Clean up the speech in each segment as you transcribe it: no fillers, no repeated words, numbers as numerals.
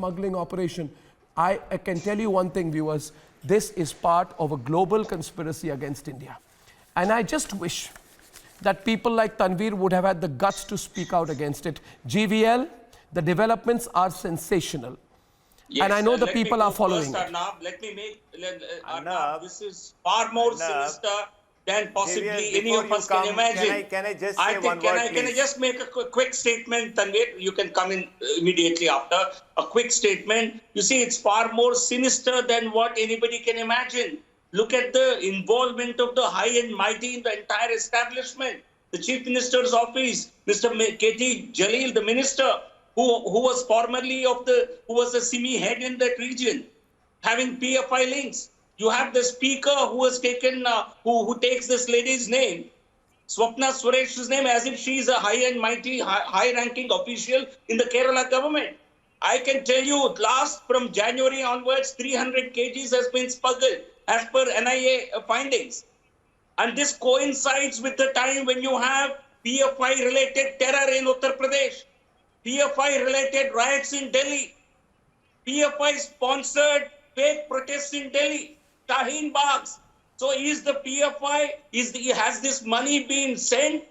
smuggling operation. I can tell you one thing, viewers. This is part of a global conspiracy against India. And I just wish that people like Tanveer would have had the guts to speak out against it. GVL, the developments are sensational. Yes, and I know the people are following first, Arnab, let me make, Arnab, this is far more sinister than possibly any of us can imagine. Can I just say one word, Can I just make a quick statement, Tanveer? You can come in immediately after. A quick statement. You see, it's far more sinister than what anybody can imagine. Look at the involvement of the high and mighty in the entire establishment. The Chief Minister's office, Mr. K.T. Jalil, the minister, who was formerly who was a SIMI head in that region, having PFI links. You have the speaker who has taken, who takes this lady's name, Swapna Suresh's name, as if she is a high and mighty, high-ranking official in the Kerala government. I can tell you, from January onwards, 300 kgs has been smuggled as per NIA findings. And this coincides with the time when you have PFI-related terror in Uttar Pradesh, PFI-related riots in Delhi, PFI-sponsored fake protests in Delhi, Shaheen Baghs. So is the PFI, has this money been sent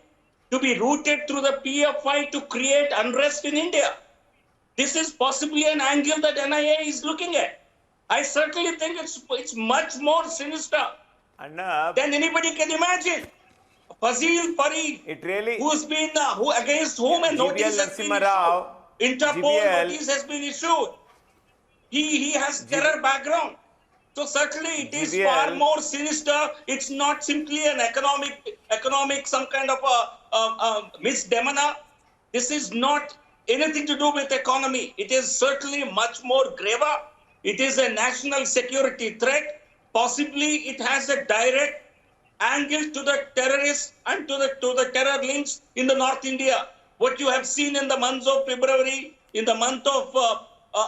to be routed through the PFI to create unrest in India? This is possibly an angle that NIA is looking at. I certainly think it's much more sinister than anybody can imagine. Fazil Farid, who's been, against whom a notice has been issued. Interpol notice has been issued. He has terror background. So certainly it is far more sinister. It's not simply an economic some kind of a misdemeanor. This is not anything to do with economy. It is certainly much more graver. It is a national security threat. Possibly it has a direct angle to the terrorists and to the terror links in the North India. What you have seen in the months of February, in the month of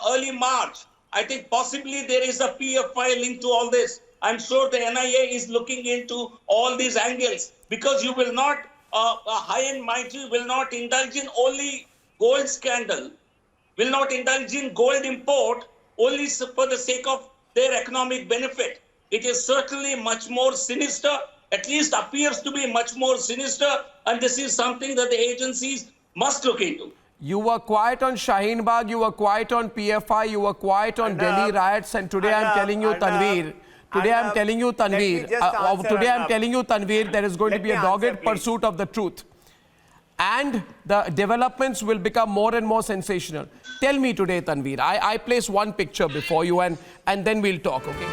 early March, I think possibly there is a PFI link to all this. I'm sure the NIA is looking into all these angles, because you will not, high and mighty will not indulge in only gold scandal, will not indulge in gold import only for the sake of their economic benefit. It is certainly much more sinister, at least appears to be much more sinister, and this is something that the agencies must look into. You were quiet on Shaheen Bagh, you were quiet on PFI, you were quiet on Delhi riots, and today I'm telling you, Tanveer, today I'm telling you, Tanveer, there is going to be a dogged pursuit of the truth. And the developments will become more and more sensational. Tell me today, Tanveer, I place one picture before you and then we'll talk, okay?